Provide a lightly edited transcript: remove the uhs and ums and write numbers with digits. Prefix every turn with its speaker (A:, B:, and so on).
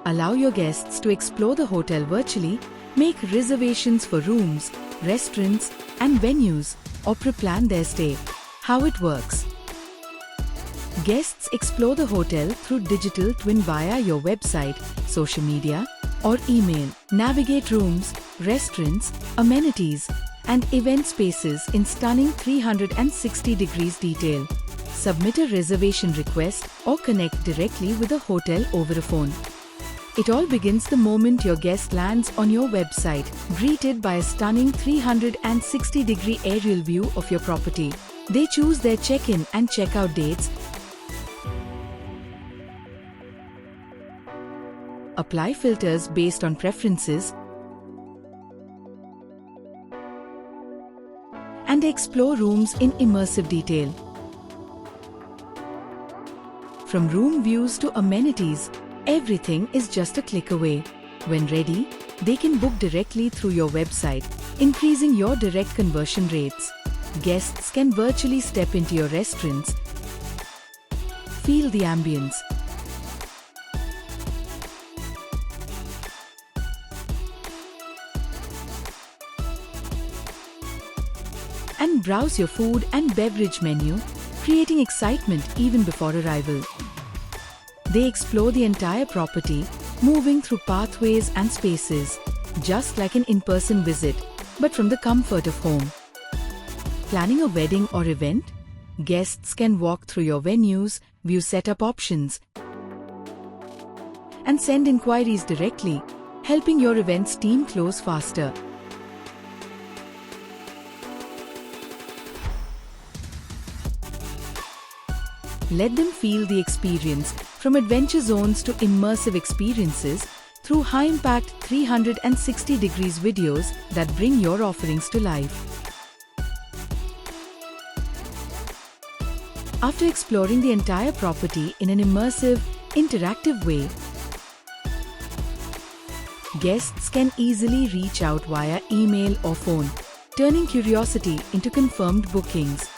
A: Allow your guests to explore the hotel virtually, make reservations for rooms, restaurants, and venues, or pre-plan their stay. How it works. Guests explore the hotel through digital twin via your website, social media, or email. Navigate rooms, restaurants, amenities, and event spaces in stunning 360 degrees detail. Submit a reservation request or connect directly with the hotel over a phone. It all begins the moment your guest lands on your website, greeted by a stunning 360-degree aerial view of your property. They choose their check-in and check-out dates, apply filters based on preferences, and explore rooms in immersive detail. From room views to amenities, everything is just a click away. When ready, they can book directly through your website, increasing your direct conversion rates. Guests can virtually step into your restaurants, feel the ambience, and browse your food and beverage menu, creating excitement even before arrival. They explore the entire property, moving through pathways and spaces, just like an in-person visit, but from the comfort of home. Planning a wedding or event? Guests can walk through your venues, view setup options, and send inquiries directly, helping your events team close faster. Let them feel the experience, from adventure zones to immersive experiences, through high-impact 360 degrees videos that bring your offerings to life. After exploring the entire property in an immersive, interactive way, guests can easily reach out via email or phone, turning curiosity into confirmed bookings.